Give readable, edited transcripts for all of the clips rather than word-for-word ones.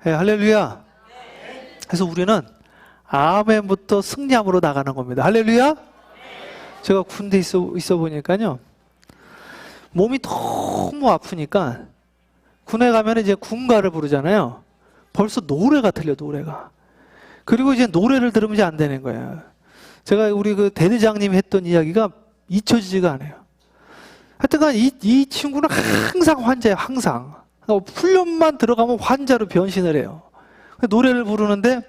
네, 할렐루야. 그래서 우리는 아멘부터 승리함으로 나가는 겁니다. 할렐루야. 제가 군대 있어 보니까요, 몸이 너무 아프니까 군에 가면 이제 군가를 부르잖아요. 벌써 노래가 틀려, 노래가. 그리고 이제 노래를 들으면 이제 안 되는 거예요. 제가 우리 그 대대장님이 했던 이야기가 잊혀지지가 않아요. 하여튼간 이 친구는 항상 환자예요, 항상. 훈련만 들어가면 환자로 변신을 해요. 노래를 부르는데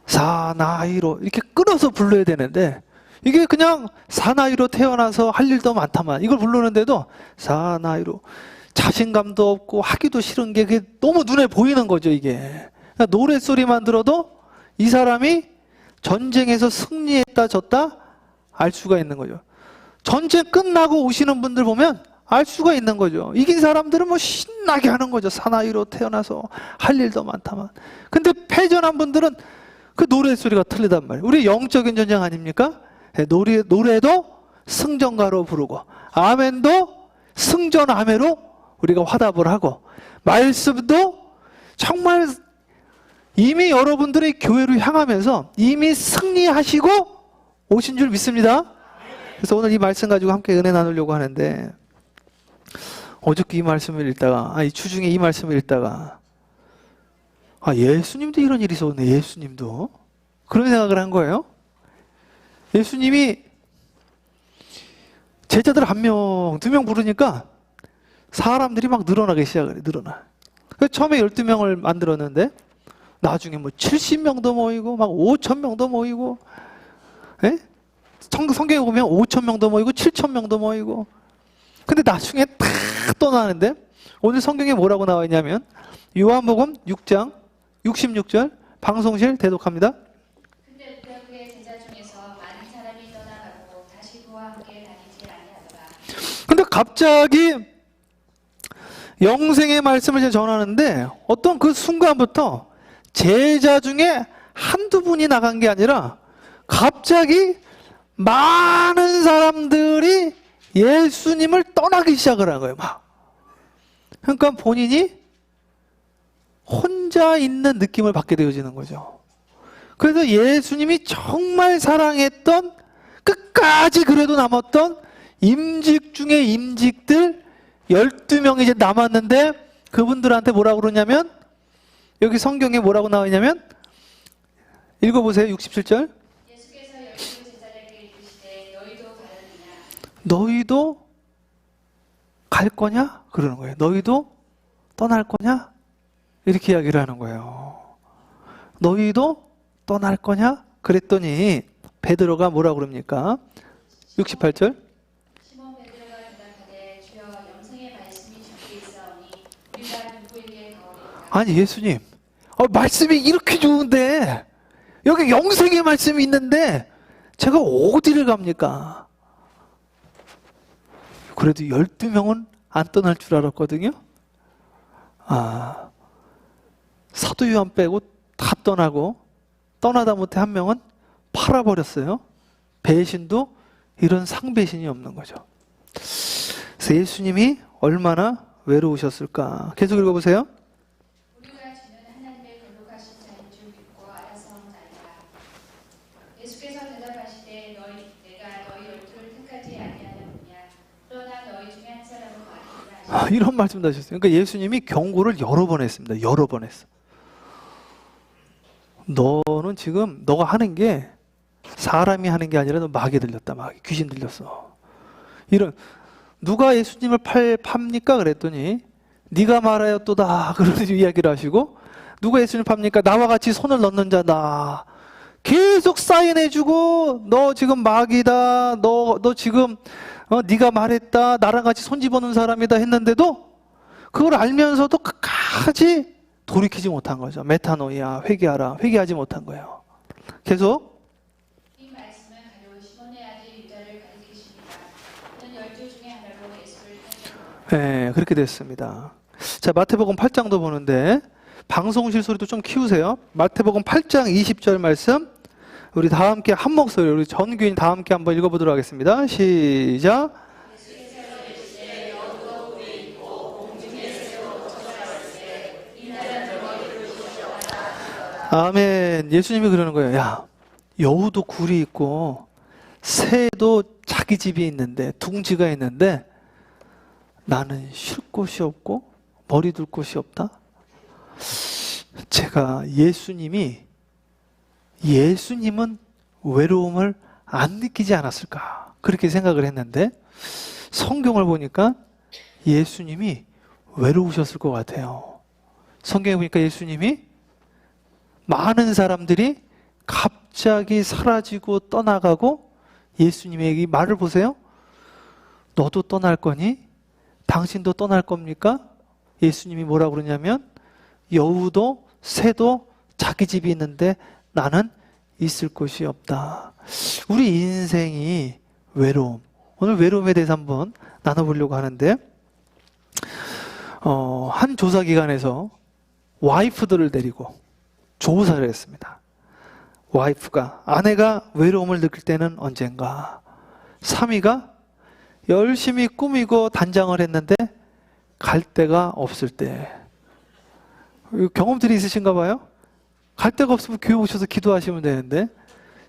사나이로 이렇게 끊어서 불러야 되는데, 이게 그냥 사나이로 태어나서 할 일도 많다만 이걸 부르는데도 사나이로 자신감도 없고 하기도 싫은 게 그게 너무 눈에 보이는 거죠, 이게. 그러니까 노랫소리만 들어도 이 사람이 전쟁에서 승리했다 졌다 알 수가 있는 거죠. 전쟁 끝나고 오시는 분들 보면 알 수가 있는 거죠. 이긴 사람들은 뭐 신나게 하는 거죠. 사나이로 태어나서 할 일도 많다만. 근데 패전한 분들은 그 노랫소리가 틀리단 말이에요. 우리 영적인 전쟁 아닙니까? 노래도 승전가로 부르고, 아멘도 승전 아멘으로 우리가 화답을 하고, 말씀도 정말 이미 여러분들이 교회로 향하면서 이미 승리하시고 오신 줄 믿습니다. 그래서 오늘 이 말씀 가지고 함께 은혜 나누려고 하는데, 어저께 이 말씀을 읽다가, 이 주중에 이 말씀을 읽다가, 예수님도 이런 일이 있었네, 예수님도. 그런 생각을 한 거예요. 예수님이 제자들 1명, 2명 부르니까 사람들이 막 늘어나기 시작을 해요, 늘어나. 처음에 12명을 만들었는데, 나중에 뭐 70명도 모이고, 막 5,000명도 모이고, 예? 성경에 보면 5,000명도 모이고, 7,000명도 모이고. 근데 나중에 다 떠나는데, 오늘 성경에 뭐라고 나와 있냐면, 요한복음 6장 66절, 방송실 대독합니다. 근데 그의 제자 중에서 많은 사람이 떠나가고 다시 그와 함께 다니지 아니하더라. 근데 갑자기 영생의 말씀을 이제 전하는데, 어떤 그 순간부터 제자 중에 한두 분이 나간 게 아니라 갑자기 많은 사람들이 예수님을 떠나기 시작을 한 거예요, 막. 그러니까 본인이 혼자 있는 느낌을 받게 되어지는 거죠. 그래서 예수님이 정말 사랑했던, 끝까지 그래도 남았던 임직 중에 임직들 12명이 이제 남았는데, 그분들한테 뭐라고 그러냐면, 여기 성경에 뭐라고 나와 있냐면, 읽어보세요. 67절. 예수께서 12 제자들에게 이르시되 너희도 가느냐? 너희도 갈 거냐? 그러는 거예요. 너희도 떠날 거냐? 이렇게 이야기를 하는 거예요. 너희도 떠날 거냐? 그랬더니 베드로가 뭐라고 그럽니까? 68절. 시몬 베드로가 대답하되 주여 영생의 말씀이 주께 있사오니 우리가 누구에게 가오리까? 아니 예수님, 말씀이 이렇게 좋은데 여기 영생의 말씀이 있는데 제가 어디를 갑니까? 그래도 12명은 안 떠날 줄 알았거든요. 사도 요한 빼고 다 떠나고, 떠나다 못해 한 명은 팔아버렸어요. 배신도 이런 상배신이 없는 거죠. 그래서 예수님이 얼마나 외로우셨을까. 계속 읽어보세요. 우리가 주는 하나님의 거룩하신 자인 줄 믿고 알아서옵나이다. 예수께서 대답하시되 내가 너희 12를 택하지 아니하였느냐? 그러나 너희 중에 한 사람은 아니라 하시니 이런 말씀도 하셨어요. 그러니까 예수님이 경고를 여러 번 했습니다. 여러 번 했어. 너는 지금 너가 하는 게 사람이 하는 게 아니라 너 마귀 들렸다. 마귀 귀신 들렸어. 이런, 누가 예수님을 팝니까? 그랬더니 네가 말하였도다 그런 이야기를 하시고, 누가 예수님 팝니까? 나와 같이 손을 넣는 자다. 계속 사인해주고, 너 지금 마귀다. 너 지금 네가 말했다. 나랑 같이 손 집어넣은 사람이다 했는데도 그걸 알면서도 끝까지 돌이키지 못한 거죠. 메타노이아, 회개하라. 회개하지 못한 거예요. 계속 이 말씀은 가로 시몬의 아들 유다를 가리키십니다. 그는 12 중에 하나로 예수를 택하였습니다. 네, 그렇게 됐습니다. 자, 마태복음 8장도 보는데 방송실 소리도 좀 키우세요. 마태복음 8장 20절 말씀, 우리 다 함께 한 목소리, 우리 전교인 다 함께 한번 읽어보도록 하겠습니다. 시작. 예수께서 이르시되 너도 우리 있고 공중에 새로 쫓아갈 때 아멘. 예수님이 그러는 거예요. 야, 여우도 굴이 있고 새도 자기 집이 있는데, 둥지가 있는데 나는 쉴 곳이 없고 머리 둘 곳이 없다. 제가 예수님은 외로움을 안 느끼지 않았을까, 그렇게 생각을 했는데 성경을 보니까 예수님이 외로우셨을 것 같아요. 성경에 보니까 예수님이 많은 사람들이 갑자기 사라지고 떠나가고 예수님에게 말을 보세요. 너도 떠날 거니? 당신도 떠날 겁니까? 예수님이 뭐라고 그러냐면 여우도 새도 자기 집이 있는데 나는 있을 곳이 없다. 우리 인생이 외로움. 오늘 외로움에 대해서 한번 나눠보려고 하는데, 한 조사기관에서 와이프들을 데리고 조사를 했습니다. 와이프가, 아내가 외로움을 느낄 때는 언젠가. 3위가 열심히 꾸미고 단장을 했는데 갈 데가 없을 때. 경험들이 있으신가 봐요? 갈 데가 없으면 교회 오셔서 기도하시면 되는데,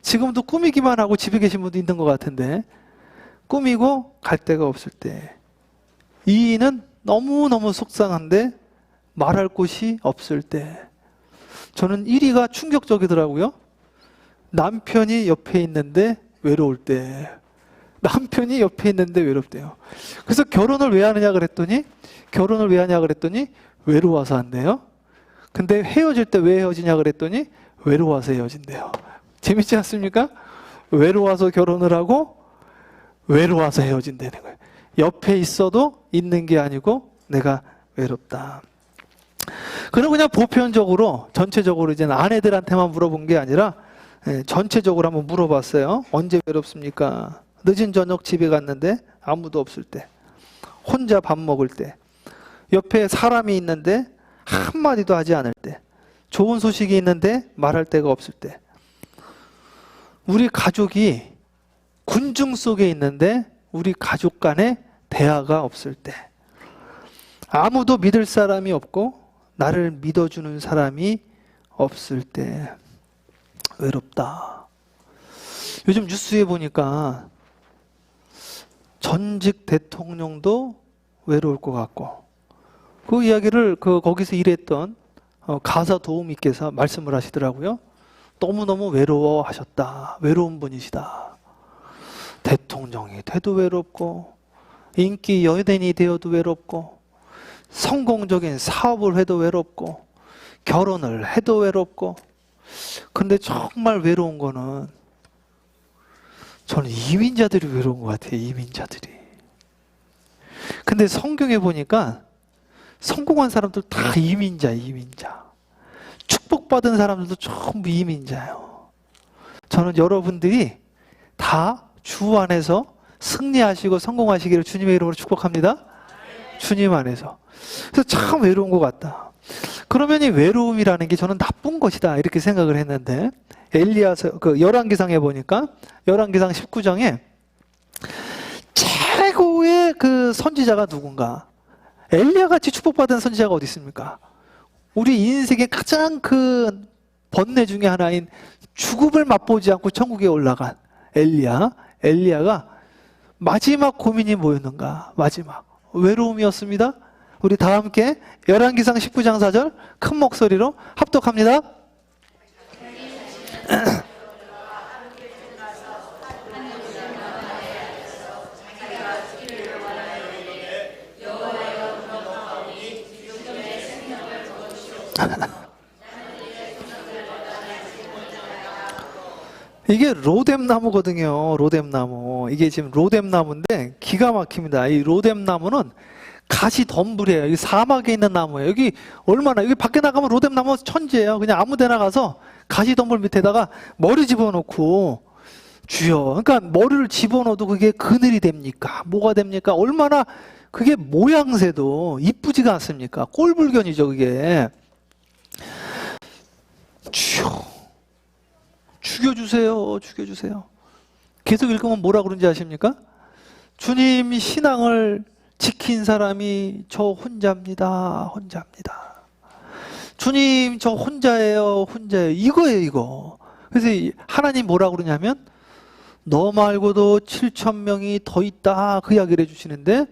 지금도 꾸미기만 하고 집에 계신 분도 있는 것 같은데, 꾸미고 갈 데가 없을 때. 2위는 너무너무 속상한데 말할 곳이 없을 때. 저는 1위가 충격적이더라고요. 남편이 옆에 있는데 외로울 때. 남편이 옆에 있는데 외롭대요. 그래서 결혼을 왜 하느냐 그랬더니 외로워서 한대요. 근데 헤어질 때 왜 헤어지냐 그랬더니 외로워서 헤어진대요. 재밌지 않습니까? 외로워서 결혼을 하고 외로워서 헤어진다는 거예요. 옆에 있어도 있는 게 아니고 내가 외롭다. 그럼 그냥 보편적으로, 전체적으로 이제 아내들한테만 물어본 게 아니라 전체적으로 한번 물어봤어요. 언제 외롭습니까? 늦은 저녁 집에 갔는데 아무도 없을 때, 혼자 밥 먹을 때, 옆에 사람이 있는데 한마디도 하지 않을 때, 좋은 소식이 있는데 말할 데가 없을 때, 우리 가족이 군중 속에 있는데 우리 가족 간에 대화가 없을 때, 아무도 믿을 사람이 없고 나를 믿어주는 사람이 없을 때 외롭다. 요즘 뉴스에 보니까 전직 대통령도 외로울 것 같고, 그 이야기를 거기서 일했던 가사 도우미께서 말씀을 하시더라고요. 너무너무 외로워하셨다. 외로운 분이시다. 대통령이 돼도 외롭고, 인기 연예인이 되어도 외롭고, 성공적인 사업을 해도 외롭고, 결혼을 해도 외롭고. 근데 정말 외로운 거는 저는 이민자들이 외로운 것 같아요. 이민자들이. 근데 성경에 보니까 성공한 사람들 다 이민자. 축복받은 사람들도 전부 이민자예요. 저는 여러분들이 다 주 안에서 승리하시고 성공하시기를 주님의 이름으로 축복합니다. 주님 안에서. 그래서 참 외로운 것 같다. 그러면 이 외로움이라는 게 저는 나쁜 것이다, 이렇게 생각을 했는데, 엘리야서 열왕기상에 보니까 열왕기상 19장에 최고의 그 선지자가 누군가? 엘리야 같이 축복받은 선지자가 어디 있습니까? 우리 인생의 가장 그 번뇌 중에 하나인 죽음을 맛보지 않고 천국에 올라간 엘리야가 마지막 고민이 뭐였는가? 마지막 외로움이었습니다. 우리 다 함께 열왕기상 19장 4절 큰 목소리로 합독합니다. 이게 로뎀나무거든요. 로뎀나무. 이게 지금 로뎀나무인데 기가 막힙니다. 이 로뎀나무는 가시 덤불이에요. 이 사막에 있는 나무예요. 여기 밖에 나가면 로뎀나무 천지예요. 그냥 아무 데나 가서 가시 덤불 밑에다가 머리 집어넣고, 주여. 그러니까 머리를 집어넣어도 그게 그늘이 됩니까? 뭐가 됩니까? 얼마나 그게 모양새도 이쁘지가 않습니까? 꼴불견이죠, 그게. 주여. 죽여주세요. 계속 읽으면 뭐라 그런지 아십니까? 주님 신앙을 지킨 사람이 저 혼자입니다. 주님 저 혼자예요, 혼자예요. 이거예요, 이거. 그래서 하나님 뭐라고 그러냐면 너 말고도 7,000명이 더 있다 그 이야기를 해주시는데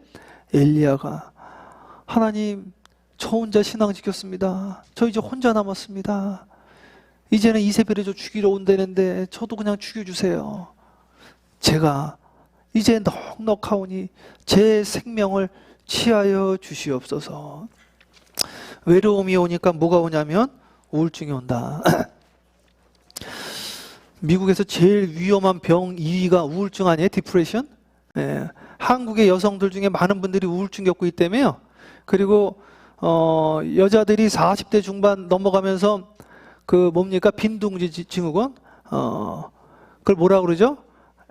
엘리야가 하나님 저 혼자 신앙 지켰습니다. 저 이제 혼자 남았습니다. 이제는 이세벨이 저 죽이러 온다는데 저도 그냥 죽여주세요. 제가 이제 넉넉하오니 제 생명을 취하여 주시옵소서. 외로움이 오니까 뭐가 오냐면 우울증이 온다. 미국에서 제일 위험한 병 2위가 우울증 아니에요? 디프레션? 예. 한국의 여성들 중에 많은 분들이 우울증 겪고 있다며요. 그리고 여자들이 40대 중반 넘어가면서 그 뭡니까? 빈둥지 증후군? 그걸 뭐라 그러죠?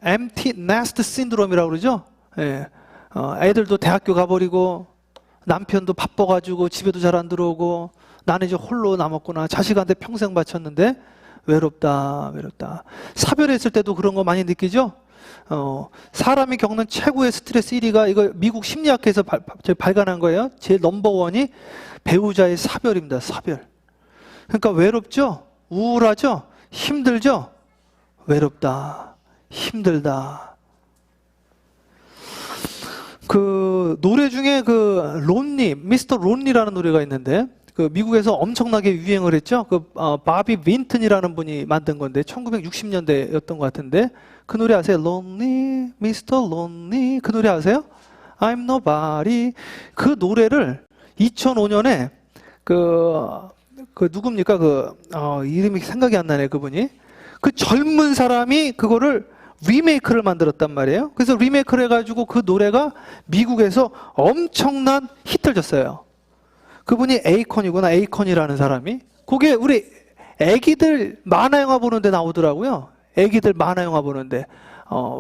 empty nest syndrome이라고 그러죠? 예. 애들도 대학교 가버리고 남편도 바빠가지고 집에도 잘 안 들어오고 나는 이제 홀로 남았구나. 자식한테 평생 바쳤는데 외롭다, 외롭다. 사별했을 때도 그런 거 많이 느끼죠? 사람이 겪는 최고의 스트레스 1위가 이거 미국 심리학회에서 발간한 거예요. 제일 넘버원이 배우자의 사별입니다. 사별. 그러니까 외롭죠? 우울하죠? 힘들죠? 외롭다, 힘들다. 그 노래 중에 그 론리, 미스터 론리라는 노래가 있는데 그 미국에서 엄청나게 유행을 했죠. 그 바비 윈튼이라는 분이 만든 건데 1960년대였던 것 같은데 그 노래 아세요? Lonely, Mr. Lonely 그 노래 아세요? I'm Nobody. 그 노래를 2005년에 그 누굽니까? 이름이 생각이 안 나네 그분이. 그 젊은 사람이 그거를 리메이크를 만들었단 말이에요. 그래서 리메이크를 해가지고 그 노래가 미국에서 엄청난 히트를 줬어요. 그분이 에이컨이구나. 에이컨이라는 사람이. 그게 우리 애기들 만화영화 보는데 나오더라고요. 애기들 만화영화 보는데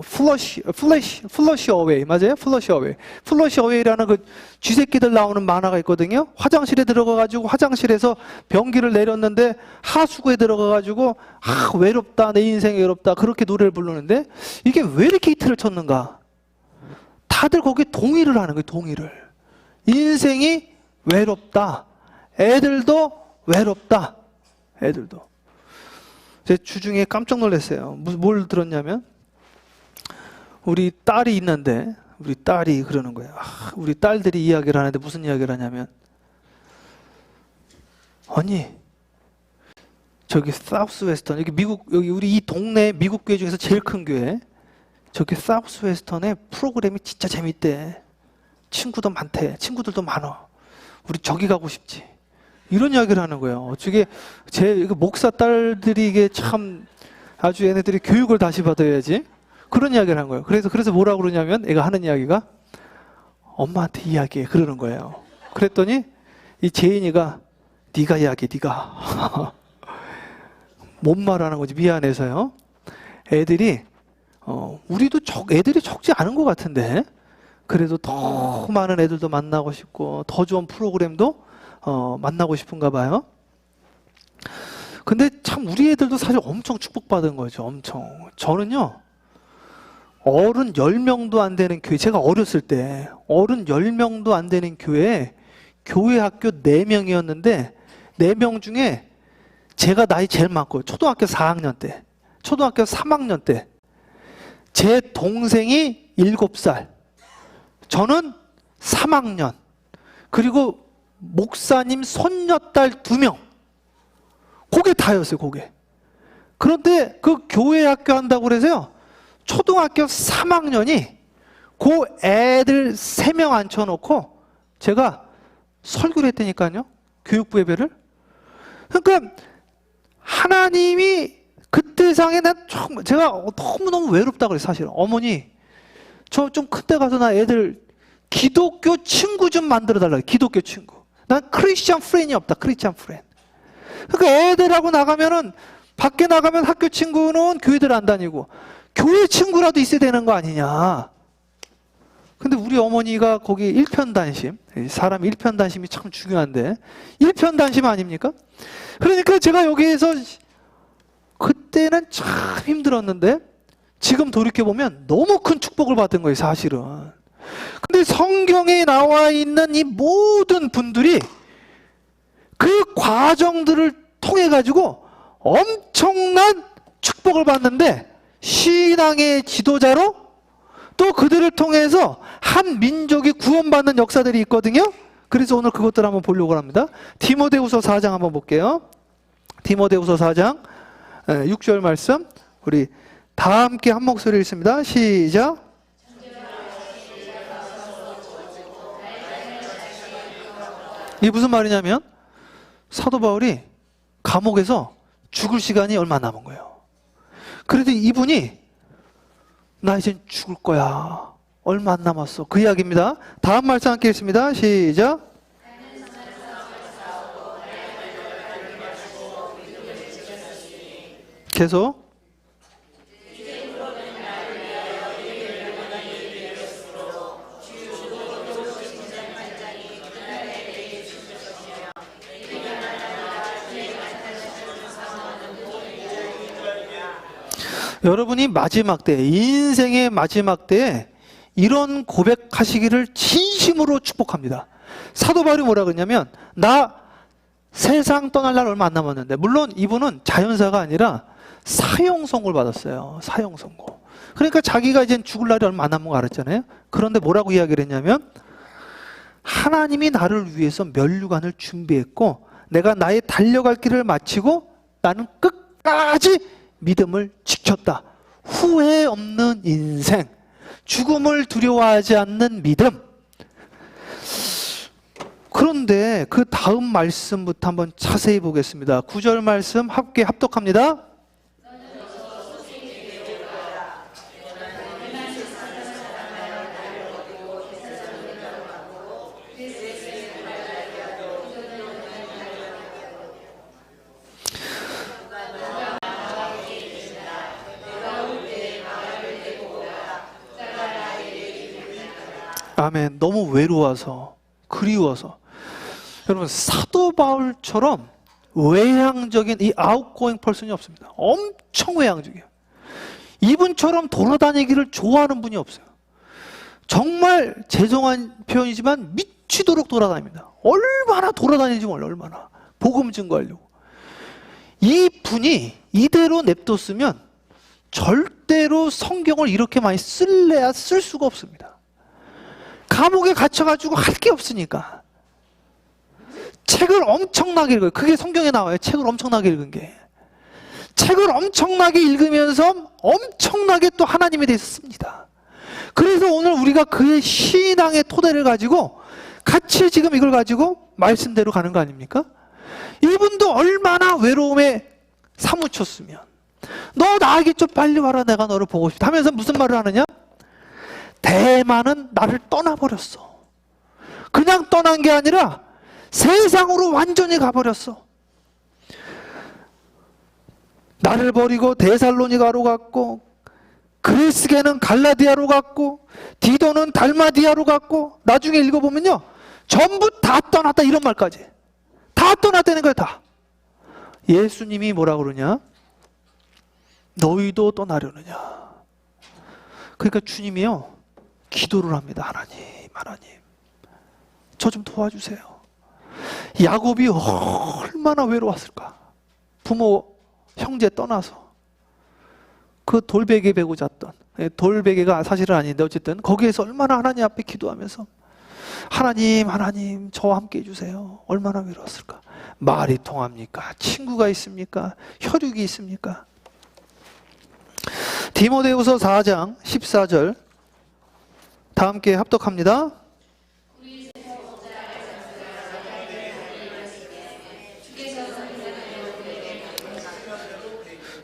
플러시 어웨이 맞아요? 플러시 어웨이. 플러시 어웨이라는 그 쥐새끼들 나오는 만화가 있거든요. 화장실에 들어가가지고 화장실에서 변기를 내렸는데 하수구에 들어가가지고 외롭다 내 인생이 외롭다 그렇게 노래를 부르는데 이게 왜 이렇게 히트를 쳤는가? 다들 거기에 동의를 하는 거예요. 동의를. 인생이 외롭다. 애들도 외롭다. 애들도. 제 주중에 깜짝 놀랐어요. 뭘 들었냐면 우리 딸이 있는데 우리 딸이 그러는 거예요. 우리 딸들이 이야기를 하는데 무슨 이야기를 하냐면 언니 저기 사우스 웨스턴 여기 미국 여기 우리 이 동네 미국 교회 중에서 제일 큰 교회 저기 사우스 웨스턴에 프로그램이 진짜 재밌대. 친구도 많대. 친구들도 많아. 우리 저기 가고 싶지. 이런 이야기를 하는 거예요. 저게 제 목사 딸들이 이게 참 아주 얘네들이 교육을 다시 받아야지. 그런 이야기를 한 거예요. 그래서 뭐라고 그러냐면 애가 하는 이야기가 엄마한테 이야기해 그러는 거예요. 그랬더니 이 재인이가 네가 이야기해 네가 뭔 말하는 거지 미안해서요. 애들이 우리도 애들이 적지 않은 것 같은데 그래도 더 많은 애들도 만나고 싶고 더 좋은 프로그램도 만나고 싶은가 봐요. 근데 참 우리 애들도 사실 엄청 축복받은 거죠. 엄청. 저는요. 어른 10명도 안 되는 교회, 제가 어렸을 때 어른 10명도 안 되는 교회 학교 4명이었는데 4명 중에 제가 나이 제일 많고 초등학교 4학년 때, 초등학교 3학년 때 제 동생이 7살, 저는 3학년, 그리고 목사님 손녀딸 2명. 그게 다였어요, 그게. 그런데 그 교회 학교 한다고 그래서요. 초등학교 3학년이 그 애들 3명 앉혀놓고 제가 설교를 했다니까요. 교육부 예배를. 그러니까 하나님이 그때 상에 제가 너무너무 외롭다 그래요. 사실 어머니 저 좀 큰 데 가서 나 애들 기독교 친구 좀 만들어 달라고. 기독교 친구. 난 크리스찬 프렌이 없다. 크리스찬 프렌. 그러니까 애들하고 나가면은 밖에 나가면 학교 친구는 교회들 안 다니고 교회 친구라도 있어야 되는 거 아니냐. 근데 우리 어머니가 거기 일편단심, 사람 일편단심이 참 중요한데 일편단심 아닙니까? 그러니까 제가 여기에서 그때는 참 힘들었는데 지금 돌이켜보면 너무 큰 축복을 받은 거예요, 사실은. 근데 성경에 나와 있는 이 모든 분들이 그 과정들을 통해 가지고 엄청난 축복을 받는데, 신앙의 지도자로 또 그들을 통해서 한 민족이 구원받는 역사들이 있거든요. 그래서 오늘 그것들을 한번 보려고 합니다. 디모데후서 4장 한번 볼게요. 디모데후서 4장 6절 말씀, 우리 다 함께 한 목소리 읽습니다. 시작. 이게 무슨 말이냐면, 사도 바울이 감옥에서 죽을 시간이 얼마 남은 거예요. 그래도 이분이 나 이제 죽을 거야, 얼마 안 남았어, 그 이야기입니다. 다음 말씀 함께 읽습니다. 시작. 계속. 여러분이 마지막 때, 인생의 마지막 때에 이런 고백하시기를 진심으로 축복합니다. 사도 바울이 뭐라 그러냐면, 나 세상 떠날 날 얼마 안 남았는데, 물론 이분은 자연사가 아니라 사형 선고를 받았어요. 사형 선고. 그러니까 자기가 이제 죽을 날이 얼마 안 남은 거 알았잖아요. 그런데 뭐라고 이야기를 했냐면, 하나님이 나를 위해서 면류관을 준비했고, 내가 나의 달려갈 길을 마치고 나는 끝까지 믿음을 지켰다. 후회 없는 인생, 죽음을 두려워하지 않는 믿음. 그런데 그 다음 말씀부터 한번 자세히 보겠습니다. 9절 말씀 함께 합독합니다. 아멘. 너무 외로워서, 그리워서. 여러분, 사도 바울처럼 외향적인 이 아웃고잉 펄슨이 없습니다. 엄청 외향적이에요. 이분처럼 돌아다니기를 좋아하는 분이 없어요. 정말 죄송한 표현이지만 미치도록 돌아다닙니다. 얼마나 돌아다니는지 몰라요. 얼마나. 복음 증거하려고. 이 분이 이대로 냅뒀으면 절대로 성경을 이렇게 많이 쓸래야 쓸 수가 없습니다. 감옥에 갇혀가지고 할 게 없으니까 책을 엄청나게 읽어요. 그게 성경에 나와요. 책을 엄청나게 읽은 게. 책을 엄청나게 읽으면서 엄청나게 또 하나님에 대해서 씁니다. 그래서 오늘 우리가 그의 신앙의 토대를 가지고 같이 지금 이걸 가지고 말씀대로 가는 거 아닙니까? 이분도 얼마나 외로움에 사무쳤으면, 너 나에게 좀 빨리 와라, 내가 너를 보고 싶다 하면서 무슨 말을 하느냐? 대만은 나를 떠나버렸어. 그냥 떠난 게 아니라 세상으로 완전히 가버렸어. 나를 버리고 데살로니가로 갔고, 그리스게는 갈라디아로 갔고, 디도는 달마디아로 갔고, 나중에 읽어보면요, 전부 다 떠났다, 이런 말까지. 다 떠났다는 거예요. 다. 예수님이 뭐라 그러냐? 너희도 떠나려느냐? 그러니까 주님이요, 기도를 합니다. 하나님, 저 좀 도와주세요. 야곱이 얼마나 외로웠을까? 부모, 형제 떠나서 그 돌베개 베고 잤던, 돌베개가 사실은 아닌데 어쨌든 거기에서 얼마나 하나님 앞에 기도하면서 하나님 저와 함께 해주세요. 얼마나 외로웠을까? 말이 통합니까? 친구가 있습니까? 혈육이 있습니까? 디모데후서 4장 14절 다 함께 합독합니다.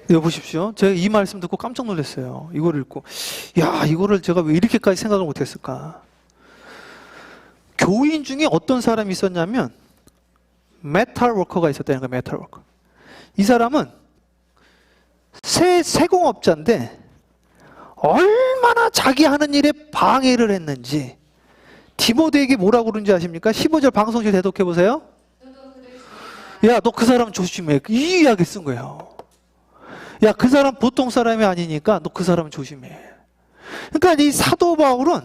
여기 보십시오. 제가 이 말씀 듣고 깜짝 놀랐어요. 이거를 읽고, 야, 이거를 제가 왜 이렇게까지 생각을 못했을까? 교인 중에 어떤 사람이 있었냐면 메탈 워커가 있었다는 거예요. 메탈 워커. 이 사람은 세공업자인데 얼마나 자기 하는 일에 방해를 했는지 디모데에게 뭐라고 그러는지 아십니까? 15절 방송실 대독해 보세요. 야, 너 그 사람 조심해. 이 이야기 쓴 거예요. 야, 그 사람 보통 사람이 아니니까 너 그 사람 조심해. 그러니까 이 사도 바울은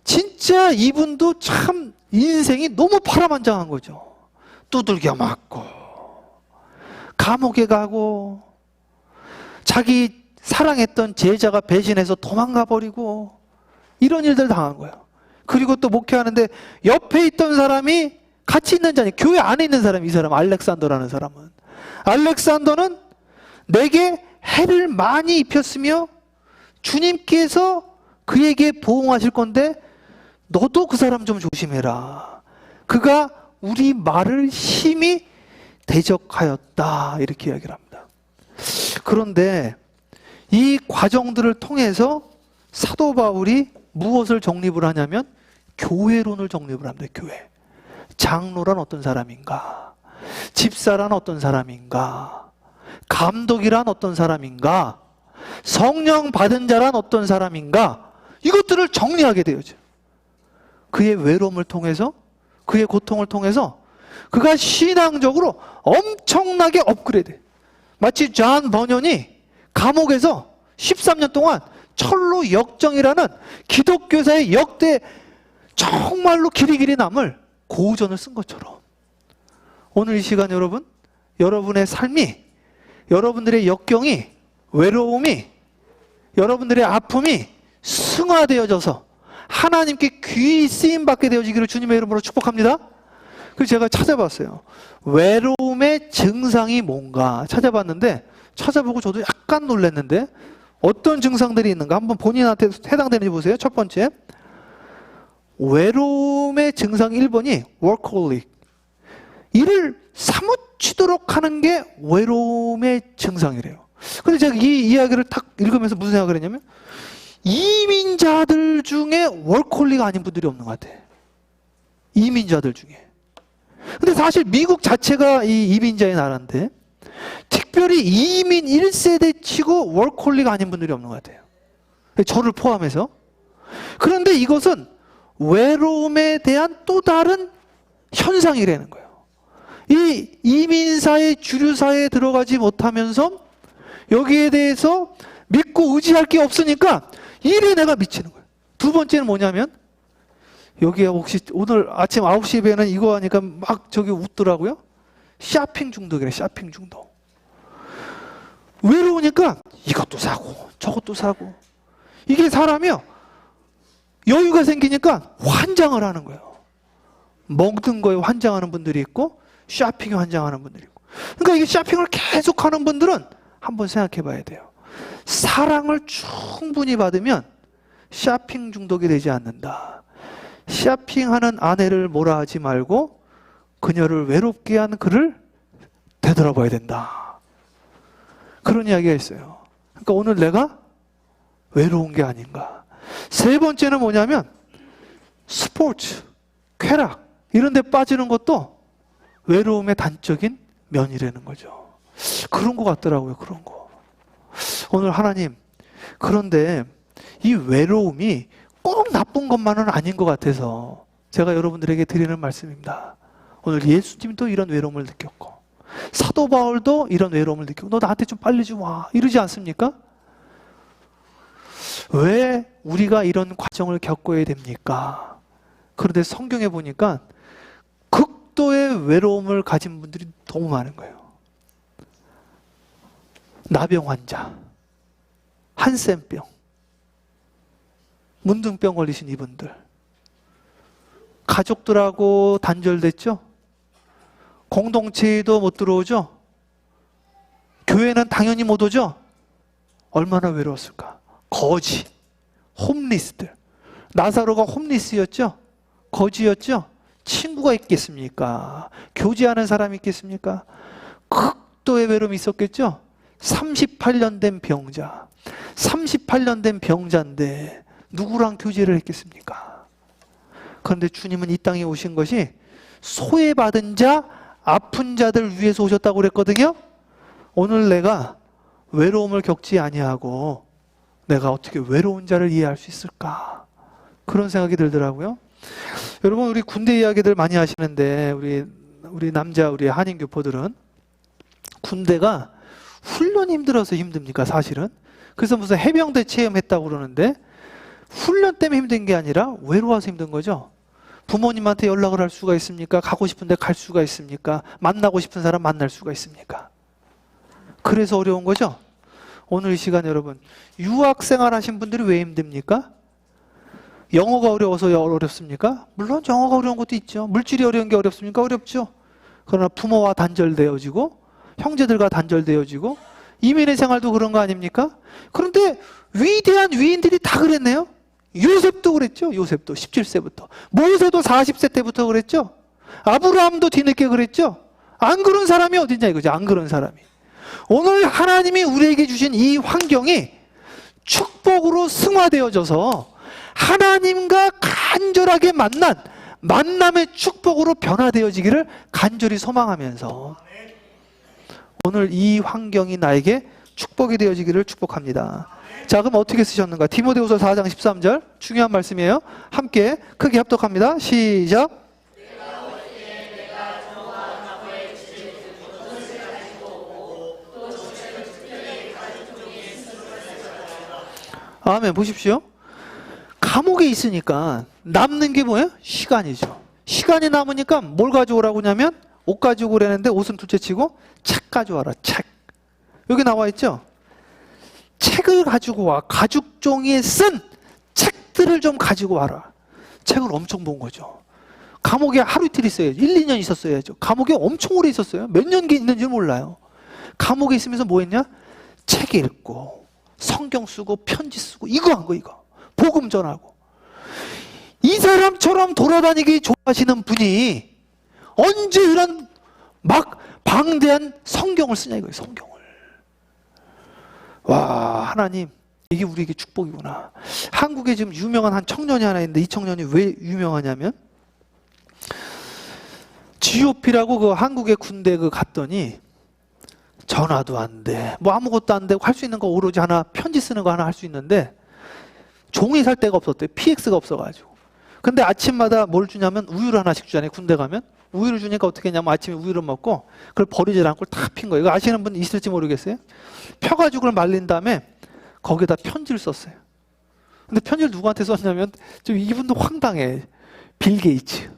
진짜 이분도 참 인생이 너무 파란만장한 거죠. 두들겨 맞고 감옥에 가고 자기 사랑했던 제자가 배신해서 도망가 버리고 이런 일들 당한 거예요. 그리고 또 목회하는데 옆에 있던 사람이 같이 있는 자니 교회 안에 있는 사람이 이 사람 알렉산더라는 사람은 알렉산더는 내게 해를 많이 입혔으며 주님께서 그에게 보응하실 건데 너도 그 사람 좀 조심해라. 그가 우리 말을 심히 대적하였다. 이렇게 이야기를 합니다. 그런데 이 과정들을 통해서 사도 바울이 무엇을 정립을 하냐면 교회론을 정립을 합니다. 교회. 장로란 어떤 사람인가? 집사란 어떤 사람인가? 감독이란 어떤 사람인가? 성령 받은 자란 어떤 사람인가? 이것들을 정리하게 되어져. 그의 외로움을 통해서, 그의 고통을 통해서 그가 신앙적으로 엄청나게 업그레이드. 마치 존 버년이 감옥에서 13년 동안 철로 역정이라는 기독교사의 역대 정말로 길이 남을 고전을 쓴 것처럼 오늘 이 시간 여러분, 여러분의 삶이, 여러분들의 역경이, 외로움이, 여러분들의 아픔이 승화되어져서 하나님께 귀히 쓰임받게 되어지기를 주님의 이름으로 축복합니다. 그래서 제가 찾아봤어요. 외로움의 증상이 뭔가 찾아봤는데 찾아보고 저도 약간 놀랐는데 어떤 증상들이 있는가 한번 본인한테 해당되는지 보세요. 첫 번째, 외로움의 증상 1번이 workaholic. 일을 사무치도록 하는 게 외로움의 증상이래요. 근데 제가 이 이야기를 딱 읽으면서 무슨 생각을 했냐면 이민자들 중에 workaholic 아닌 분들이 없는 것 같아. 이민자들 중에. 근데 사실 미국 자체가 이 이민자의 나라인데 특별히 이민 1세대 치고 workaholic 아닌 분들이 없는 것 같아요. 저를 포함해서. 그런데 이것은 외로움에 대한 또 다른 현상이라는 거예요. 이 이민사회, 주류사회에 들어가지 못하면서 여기에 대해서 믿고 의지할 게 없으니까 일에 내가 미치는 거예요. 두 번째는 뭐냐면 여기에 혹시 오늘 아침 9시 배는 이거 하니까 막 저기 웃더라고요. 쇼핑 중독이래. 쇼핑 중독. 외로우니까 이것도 사고 저것도 사고 이게 사람이요 여유가 생기니까 환장을 하는 거예요. 먹는 거에 환장하는 분들이 있고 쇼핑에 환장하는 분들이 있고. 그러니까 이게 쇼핑을 계속하는 분들은 한번 생각해 봐야 돼요. 사랑을 충분히 받으면 쇼핑 중독이 되지 않는다. 쇼핑하는 아내를 뭐라 하지 말고 그녀를 외롭게 한 그를 되돌아봐야 된다. 그런 이야기가 있어요. 그러니까 오늘 내가 외로운 게 아닌가. 세 번째는 뭐냐면 스포츠, 쾌락 이런 데 빠지는 것도 외로움의 단적인 면이라는 거죠. 그런 것 같더라고요. 그런 거. 오늘 하나님, 그런데 이 외로움이 꼭 나쁜 것만은 아닌 것 같아서 제가 여러분들에게 드리는 말씀입니다. 오늘 예수님도 이런 외로움을 느꼈고 사도 바울도 이런 외로움을 느끼고 너 나한테 좀 빨리 좀 와 이러지 않습니까? 왜 우리가 이런 과정을 겪어야 됩니까? 그런데 성경에 보니까 극도의 외로움을 가진 분들이 너무 많은 거예요. 나병 환자, 한센병, 문둥병 걸리신 이분들, 가족들하고 단절됐죠? 공동체에도 못 들어오죠? 교회는 당연히 못 오죠? 얼마나 외로웠을까? 거지, 홈리스들. 나사로가 홈리스였죠? 거지였죠? 친구가 있겠습니까? 교제하는 사람이 있겠습니까? 극도의 외로움이 있었겠죠? 38년 된 병자. 38년 된 병자인데 누구랑 교제를 했겠습니까? 그런데 주님은 이 땅에 오신 것이 소외받은 자, 아픈 자들 위해서 오셨다고 그랬거든요. 오늘 내가 외로움을 겪지 아니하고 내가 어떻게 외로운 자를 이해할 수 있을까? 그런 생각이 들더라고요. 여러분, 우리 군대 이야기들 많이 하시는데 우리 남자, 우리 한인 교포들은 군대가 훈련이 힘들어서 힘듭니까? 사실은. 그래서 무슨 해병대 체험했다고 그러는데 훈련 때문에 힘든 게 아니라 외로워서 힘든 거죠. 부모님한테 연락을 할 수가 있습니까? 가고 싶은데 갈 수가 있습니까? 만나고 싶은 사람 만날 수가 있습니까? 그래서 어려운 거죠? 오늘 이 시간 여러분, 유학생활 하신 분들이 왜 힘듭니까? 영어가 어려워서 어렵습니까? 물론 영어가 어려운 것도 있죠. 물질이 어려운 게 어렵습니까? 어렵죠. 그러나 부모와 단절되어지고 형제들과 단절되어지고 이민의 생활도 그런 거 아닙니까? 그런데 위대한 위인들이 다 그랬네요. 요셉도 그랬죠. 요셉도 17세부터. 모세도 40세 때부터 그랬죠. 아브라함도 뒤늦게 그랬죠. 안 그런 사람이 어딨냐 이거죠. 안 그런 사람이. 오늘 하나님이 우리에게 주신 이 환경이 축복으로 승화되어져서 하나님과 간절하게 만난 만남의 축복으로 변화되어지기를 간절히 소망하면서 오늘 이 환경이 나에게 축복이 되어지기를 축복합니다. 자, 그럼 어떻게 쓰셨는가? 디모데후서 4장 13절 중요한 말씀이에요. 함께 크게 합독합니다. 시작. 아멘. 보십시오. 감옥에 있으니까 남는 게 뭐예요? 시간이죠. 시간이 남으니까 뭘 가져오라고 하냐면 옷 가지고 오라는데 옷은 둘째 치고 책 가져와라. 책. 여기 나와 있죠? 책을 가지고 와. 가죽 종이에 쓴 책들을 좀 가지고 와라. 책을 엄청 본 거죠. 감옥에 하루 이틀 있어야죠. 1, 2년 있었어야죠. 감옥에 엄청 오래 있었어요. 몇 년 있는지 몰라요. 감옥에 있으면서 뭐 했냐? 책 읽고 성경 쓰고 편지 쓰고 이거 한 거 이거. 복음 전하고. 이 사람처럼 돌아다니기 좋아하시는 분이 언제 이런 막 방대한 성경을 쓰냐 이거예요. 성경을. 와, 하나님 이게 우리에게 축복이구나. 한국에 지금 유명한 한 청년이 하나 있는데 이 청년이 왜 유명하냐면 GOP라고 그 한국의 군대 그 갔더니 전화도 안 돼. 뭐 아무것도 안 되고 할 수 있는 거 오로지 하나 편지 쓰는 거 하나 할 수 있는데 종이 살 데가 없었대요. PX가 없어가지고. 근데 아침마다 뭘 주냐면 우유를 하나씩 주잖아요. 군대 가면. 우유를 주니까 어떻게 했냐면 아침에 우유를 먹고 그걸 버리질 않고 다 핀 거예요. 이거 아시는 분 있을지 모르겠어요. 펴가지고 그걸 말린 다음에 거기에다 편지를 썼어요. 근데 편지를 누구한테 썼냐면 좀 이분도 황당해. 빌 게이츠.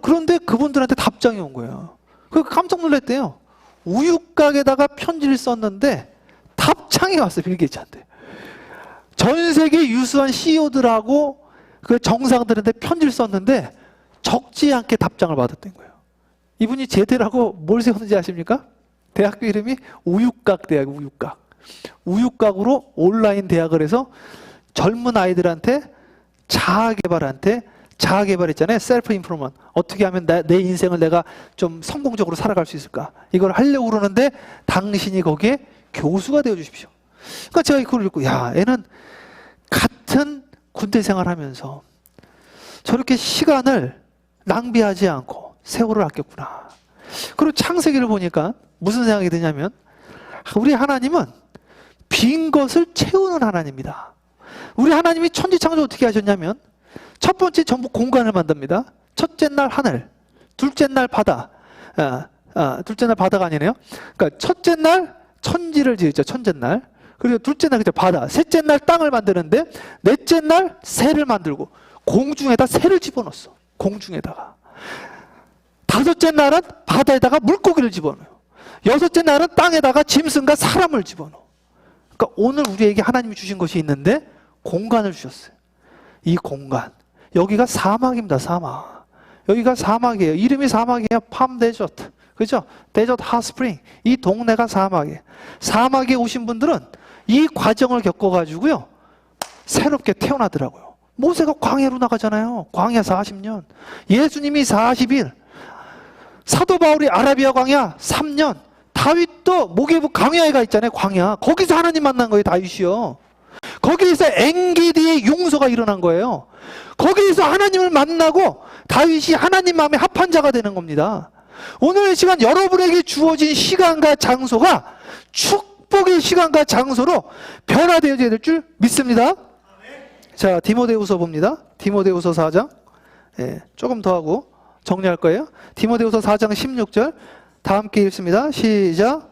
그런데 그분들한테 답장이 온 거예요. 그 깜짝 놀랐대요. 우유가게다가 편지를 썼는데 답장이 왔어요. 빌 게이츠한테. 전 세계 유수한 CEO들하고 그 정상들한테 편지를 썼는데 적지 않게 답장을 받았던 거예요. 이분이 제대라고 뭘 세웠는지 아십니까? 대학교 이름이 우육각 대학, 우육각. 우육각으로 온라인 대학을 해서 젊은 아이들한테 자아개발 있잖아요. 셀프 임프루먼트. 어떻게 하면 내 인생을 내가 좀 성공적으로 살아갈 수 있을까? 이걸 하려고 그러는데 당신이 거기에 교수가 되어 주십시오. 그러니까 제가 이걸 읽고 야, 애는 같은 군대 생활하면서 저렇게 시간을 낭비하지 않고 세월을 아꼈구나. 그리고 창세기를 보니까 무슨 생각이 드냐면 우리 하나님은 빈 것을 채우는 하나님입니다. 우리 하나님이 천지창조 어떻게 하셨냐면 첫 번째 전부 공간을 만듭니다. 첫째 날 하늘, 둘째 날 바다. 둘째 날 바다가 아니네요. 그러니까 첫째 날 천지를 지었죠. 천째 날. 그리고 둘째 날 그죠 바다. 셋째 날 땅을 만드는데 넷째 날 새를 만들고 공중에다 새를 집어넣었어. 공중에다가. 다섯째 날은 바다에다가 물고기를 집어넣어요. 여섯째 날은 땅에다가 짐승과 사람을 집어넣어. 그러니까 오늘 우리에게 하나님이 주신 것이 있는데 공간을 주셨어요. 이 공간. 여기가 사막입니다. 사막. 여기가 사막이에요. 이름이 사막이에요. 팜 데저트. 그죠? 데저트 핫스프링. 이 동네가 사막이에요. 사막에 오신 분들은 이 과정을 겪어가지고요. 새롭게 태어나더라고요. 모세가 광야로 나가잖아요. 광야 40년. 예수님이 40일. 사도 바울이 아라비아 광야 3년. 다윗도 모계부 광야에 가 있잖아요. 광야. 거기서 하나님 만난 거예요. 다윗이요. 거기에서 엔게디의 용서가 일어난 거예요. 거기에서 하나님을 만나고 다윗이 하나님 마음에 합한 자가 되는 겁니다. 오늘 이 시간 여러분에게 주어진 시간과 장소가 축복의 시간과 장소로 변화되어야 될 줄 믿습니다. 자, 디모데후서 봅니다. 디모데후서 4장. 조금 더 하고 정리할 거예요. 디모데후서 4장 16절. 다 함께 읽습니다. 시작.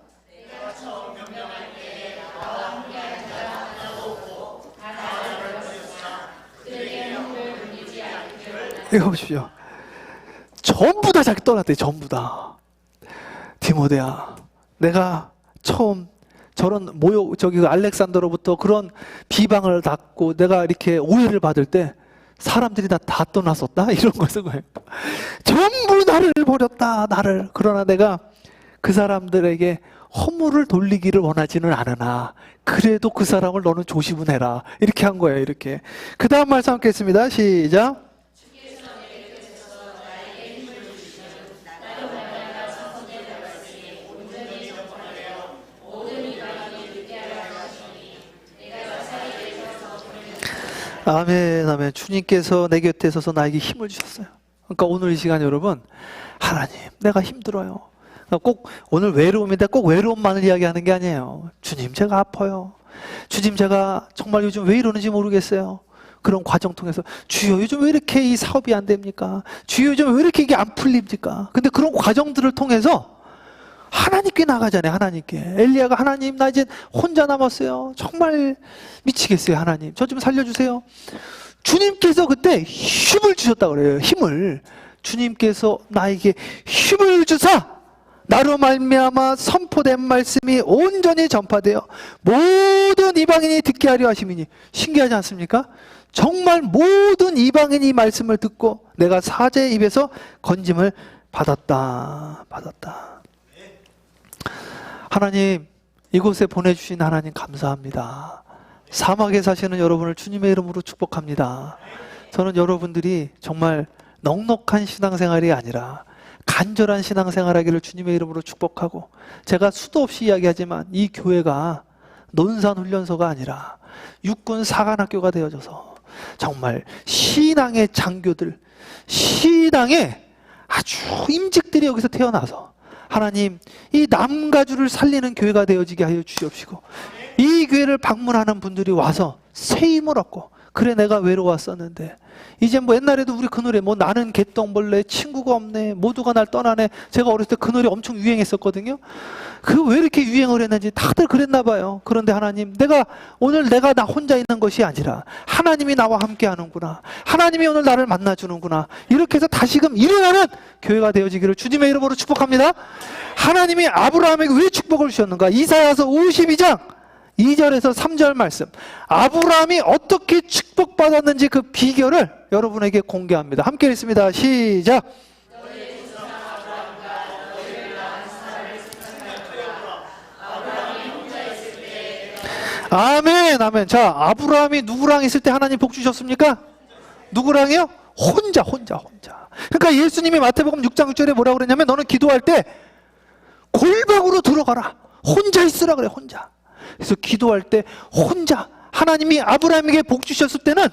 이거 보십시오. 전부 다 자기 떠났대. 전부 다. 디모데야, 내가 처음 저런 저기 알렉산더로부터 그런 비방을 받고 내가 이렇게 오해를 받을 때 사람들이 다 떠났었다? 이런 거 쓴 거예요. 전부 나를 버렸다, 나를. 그러나 내가 그 사람들에게 허물을 돌리기를 원하지는 않으나 그래도 그 사람을 너는 조심은 해라. 이렇게 한 거예요. 이렇게. 그 다음 말씀 함께 했습니다. 시작. 아멘, 아멘. 주님께서 내 곁에 서서 나에게 힘을 주셨어요. 그러니까 오늘 이 시간 여러분, 하나님, 내가 힘들어요. 그러니까 꼭 오늘 외로움인데 꼭 외로움만을 이야기하는 게 아니에요. 주님, 제가 아파요. 주님, 제가 정말 요즘 왜 이러는지 모르겠어요. 그런 과정 통해서 주여, 요즘 왜 이렇게 이 사업이 안 됩니까? 주여, 요즘 왜 이렇게 이게 안 풀립니까? 근데 그런 과정들을 통해서 하나님께 나가잖아요. 하나님께. 엘리야가 하나님, 나 이제 혼자 남았어요. 정말 미치겠어요. 하나님, 저 좀 살려주세요. 주님께서 그때 힘을 주셨다고 그래요. 힘을. 주님께서 나에게 힘을 주사 나로 말미암아 선포된 말씀이 온전히 전파되어 모든 이방인이 듣게 하려 하심이니. 신기하지 않습니까? 정말 모든 이방인이 이 말씀을 듣고 내가 사제의 입에서 건짐을 받았다. 하나님, 이곳에 보내주신 하나님 감사합니다. 사막에 사시는 여러분을 주님의 이름으로 축복합니다. 저는 여러분들이 정말 넉넉한 신앙생활이 아니라 간절한 신앙생활하기를 주님의 이름으로 축복하고, 제가 수도 없이 이야기하지만 이 교회가 논산훈련소가 아니라 육군 사관학교가 되어져서 정말 신앙의 장교들, 신앙의 아주 임직들이 여기서 태어나서 하나님, 이 남가주를 살리는 교회가 되어지게 하여 주시옵시고, 이 교회를 방문하는 분들이 와서 새 힘을 얻고, 그래 내가 외로웠었는데 이제 뭐 옛날에도 우리 그 노래, 뭐 나는 개똥벌레, 친구가 없네, 모두가 날 떠나네. 제가 어렸을 때 그 노래 엄청 유행했었거든요. 그 왜 이렇게 유행을 했는지 다들 그랬나 봐요. 그런데 하나님, 오늘 내가 나 혼자 있는 것이 아니라 하나님이 나와 함께 하는구나, 하나님이 오늘 나를 만나주는구나, 이렇게 해서 다시금 일어나는 교회가 되어지기를 주님의 이름으로 축복합니다. 하나님이 아브라함에게 왜 축복을 주셨는가? 이사야서 52장 2절에서 3절 말씀, 아브라함이 어떻게 축복받았는지 그 비결을 여러분에게 공개합니다. 함께 읽습니다. 시작. 아멘, 아멘. 자, 아브라함이 누구랑 있을 때 하나님 복 주셨습니까? 누구랑요? 혼자. 그러니까 예수님이 마태복음 6장 6절에 뭐라고 그랬냐면, 너는 기도할 때 골방으로 들어가라. 혼자 있으라 그래, 혼자. 그래서 기도할 때 혼자, 하나님이 아브라함에게 복 주셨을 때는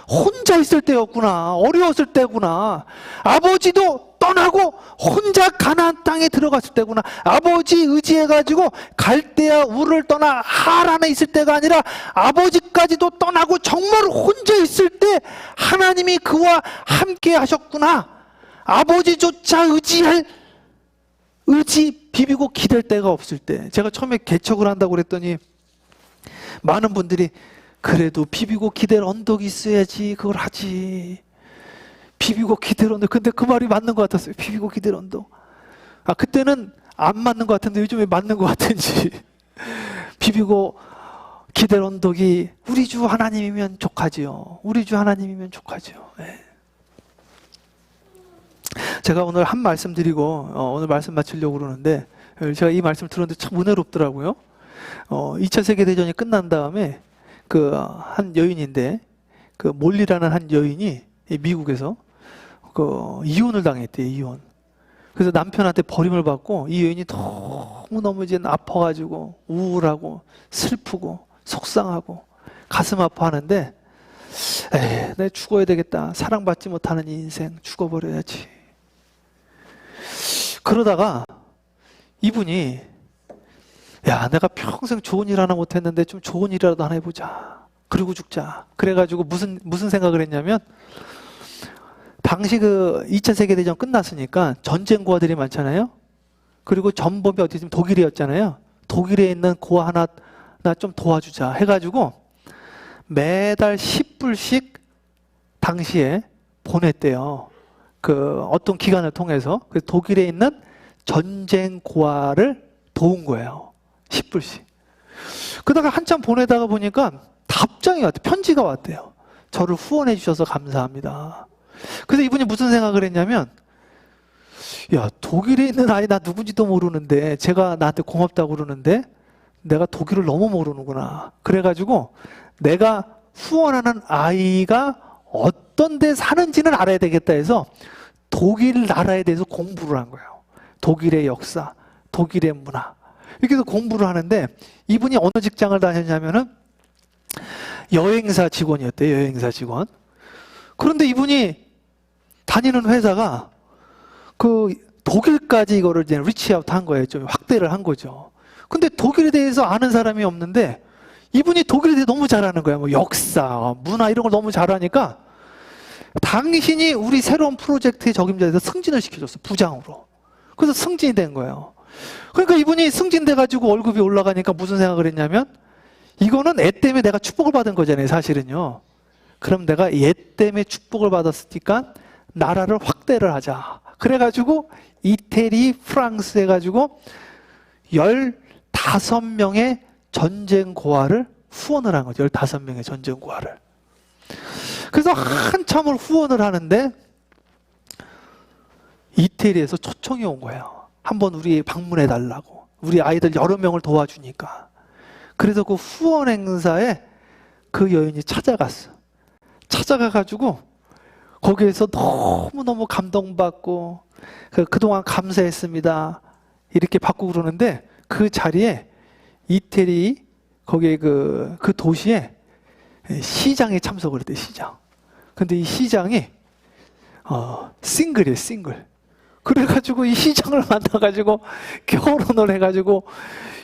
혼자 있을 때였구나, 어려웠을 때구나. 아버지도 떠나고 혼자 가나안 땅에 들어갔을 때구나. 아버지 의지해가지고 갈대아 우를 떠나 하란에 있을 때가 아니라 아버지까지도 떠나고 정말 혼자 있을 때 하나님이 그와 함께 하셨구나. 아버지조차 비비고 기댈 데가 없을 때. 제가 처음에 개척을 한다고 그랬더니 많은 분들이 그래도 비비고 기댈 언덕이 있어야지 그걸 하지. 비비고 기댈 언덕. 근데 그 말이 맞는 것 같았어요. 비비고 기댈 언덕. 그때는 안 맞는 것 같은데 요즘 왜 맞는 것 같은지. 비비고 기댈 언덕이 우리 주 하나님이면 족하지요. 우리 주 하나님이면 족하지요. 네. 제가 오늘 한 말씀 드리고 오늘 말씀 마치려고 그러는데, 제가 이 말씀을 들었는데 참 은혜롭더라고요. 2차 세계대전이 끝난 다음에 그 한 여인인데, 그 몰리라는 한 여인이 미국에서 그 이혼을 당했대요. 이혼. 그래서 남편한테 버림을 받고 이 여인이 너무너무 이제 아파가지고 우울하고 슬프고 속상하고 가슴 아파하는데, 에이, 내가 죽어야 되겠다. 사랑받지 못하는 이 인생 죽어버려야지. 그러다가 이분이, 야, 내가 평생 좋은 일 하나 못했는데 좀 좋은 일이라도 하나 해보자. 그리고 죽자. 그래가지고 무슨 생각을 했냐면, 당시 그 2차 세계대전 끝났으니까 전쟁 고아들이 많잖아요. 그리고 전범이 어디 있으면 독일이었잖아요. 독일에 있는 고아 하나 나 좀 도와주자 해가지고 매달 10불씩 당시에 보냈대요. 그 어떤 기관을 통해서. 그래서 독일에 있는 전쟁 고아를 도운 거예요. 10불씩. 그러다가 한참 보내다가 보니까 답장이 왔대요. 편지가 왔대요. 저를 후원해 주셔서 감사합니다. 그래서 이분이 무슨 생각을 했냐면, 야, 독일에 있는 아이 나 누군지도 모르는데 제가 나한테 고맙다고 그러는데 내가 독일을 너무 모르는구나. 그래가지고 내가 후원하는 아이가 어떤 데 사는지는 알아야 되겠다 해서 독일 나라에 대해서 공부를 한 거예요. 독일의 역사, 독일의 문화. 이렇게 해서 공부를 하는데 이분이 어느 직장을 다녔냐면은 여행사 직원이었대요. 여행사 직원. 그런데 이분이 다니는 회사가 그 독일까지 이거를 이제 리치아웃 한 거예요. 좀 확대를 한 거죠. 근데 독일에 대해서 아는 사람이 없는데 이분이 독일에 대해 너무 잘 아는 거야. 뭐 역사, 문화 이런 걸 너무 잘 아니까 당신이 우리 새로운 프로젝트에 적임자에서 승진을 시켜줬어. 부장으로. 그래서 승진이 된 거예요. 그러니까 이분이 승진돼 가지고 월급이 올라가니까 무슨 생각을 했냐면 이거는 애 때문에 내가 축복을 받은 거잖아요. 사실은요. 그럼 내가 얘 때문에 축복을 받았으니까 나라를 확대를 하자. 그래가지고 이태리, 프랑스 해가지고 15명의 전쟁 고아를 후원을 한 거죠. 15명의 전쟁 고아를. 그래서 한참을 후원을 하는데 이태리에서 초청이 온 거예요. 한번 우리 방문해 달라고. 우리 아이들 여러 명을 도와주니까. 그래서 그 후원 행사에 그 여인이 찾아갔어. 찾아가가지고 거기에서 너무너무 감동받고 그동안 감사했습니다. 이렇게 받고 그러는데 그 자리에 이태리 거기에 그 도시에 시장에 참석을 했대. 시장. 근데 이 시장이 싱글이에요. 싱글. 그래가지고 이 시장을 만나가지고 결혼을 해가지고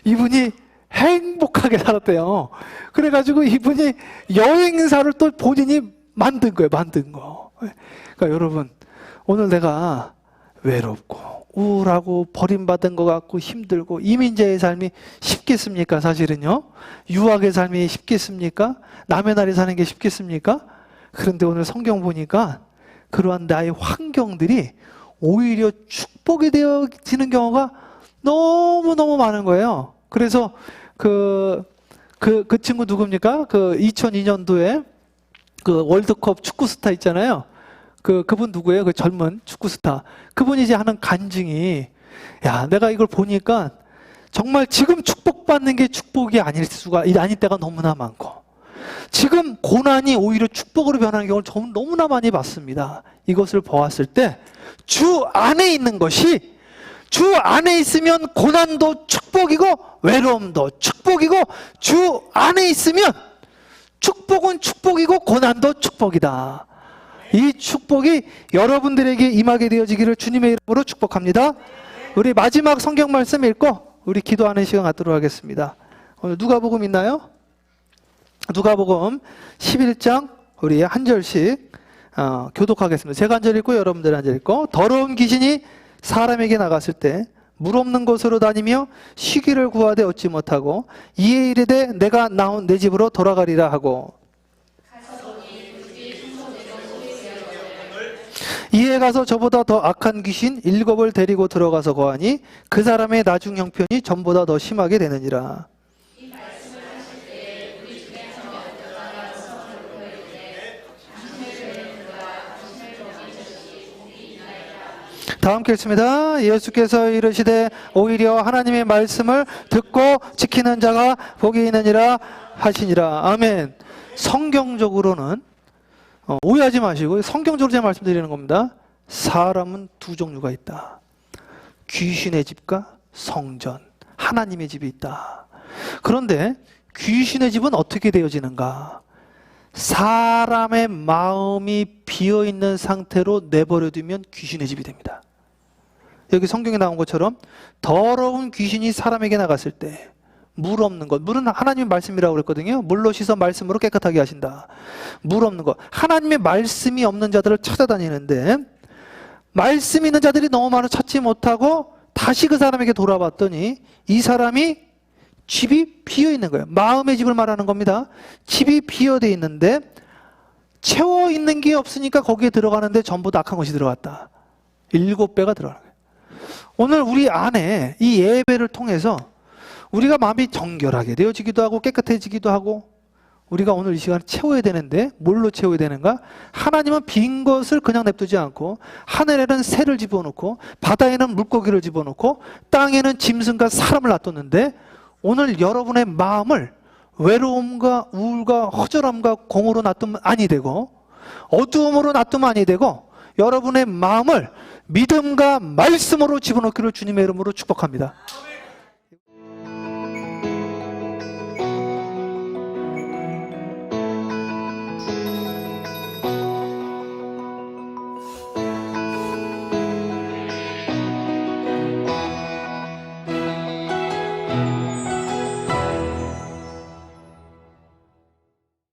이분이 행복하게 살았대요. 그래가지고 이분이 여행사를 또 본인이 만든 거예요. 만든 거. 그러니까 여러분, 오늘 내가 외롭고 우울하고 버림받은 것 같고 힘들고 이민자의 삶이 쉽겠습니까? 사실은요. 유학의 삶이 쉽겠습니까? 남의 나라에 사는 게 쉽겠습니까? 그런데 오늘 성경 보니까 그러한 나의 환경들이 오히려 축복이 되어지는 경우가 너무너무 많은 거예요. 그래서 그 친구 누굽니까? 그 2002년도에 그 월드컵 축구 스타 있잖아요. 그분 누구예요? 그 젊은 축구 스타. 그분이 이제 하는 간증이, 야, 내가 이걸 보니까 정말 지금 축복받는 게 축복이 아닐 때가 너무나 많고, 지금 고난이 오히려 축복으로 변하는 경우를 너무나 많이 봤습니다. 이것을 보았을 때 주 안에 있는 것이, 주 안에 있으면 고난도 축복이고 외로움도 축복이고, 주 안에 있으면 축복은 축복이고 고난도 축복이다. 이 축복이 여러분들에게 임하게 되어지기를 주님의 이름으로 축복합니다. 우리 마지막 성경 말씀 읽고 우리 기도하는 시간 갖도록 하겠습니다. 오늘 누가복음 있나요? 누가복음 11장 우리 한 절씩 교독하겠습니다. 제가 한 절 읽고 여러분들 한 절 읽고. 더러운 귀신이 사람에게 나갔을 때 물 없는 곳으로 다니며 쉬기를 구하되 얻지 못하고 이에 이르되 내가 나온 내 집으로 돌아가리라 하고, 이에 가서 저보다 더 악한 귀신 7을 데리고 들어가서 거하니 그 사람의 나중 형편이 전보다 더 심하게 되느니라. 다음 게 있습니다. 예수께서 이르시되 오히려 하나님의 말씀을 듣고 지키는 자가 복이 있느니라 하시니라. 아멘. 성경적으로는 오해하지 마시고 성경적으로 제가 말씀드리는 겁니다. 사람은 두 종류가 있다. 귀신의 집과 성전, 하나님의 집이 있다. 그런데 귀신의 집은 어떻게 되어지는가? 사람의 마음이 비어있는 상태로 내버려두면 귀신의 집이 됩니다. 여기 성경에 나온 것처럼 더러운 귀신이 사람에게 나갔을 때 물 없는 것, 물은 하나님의 말씀이라고 그랬거든요. 물로 씻어 말씀으로 깨끗하게 하신다. 물 없는 것, 하나님의 말씀이 없는 자들을 찾아다니는데 말씀 있는 자들이 너무 많아 찾지 못하고 다시 그 사람에게 돌아봤더니 이 사람이 집이 비어 있는 거예요. 마음의 집을 말하는 겁니다. 집이 비어져 있는데 채워 있는 게 없으니까 거기에 들어가는데 전부 다 악한 것이 들어갔다. 7배가 들어가는 거예요. 오늘 우리 안에 이 예배를 통해서 우리가 마음이 정결하게 되어지기도 하고 깨끗해지기도 하고 우리가 오늘 이 시간을 채워야 되는데 뭘로 채워야 되는가? 하나님은 빈 것을 그냥 냅두지 않고 하늘에는 새를 집어넣고 바다에는 물고기를 집어넣고 땅에는 짐승과 사람을 놔뒀는데 오늘 여러분의 마음을 외로움과 우울과 허전함과 공허로 놔두면 아니 되고 어두움으로 놔두면 아니 되고 여러분의 마음을 믿음과 말씀으로 집어넣기를 주님의 이름으로 축복합니다.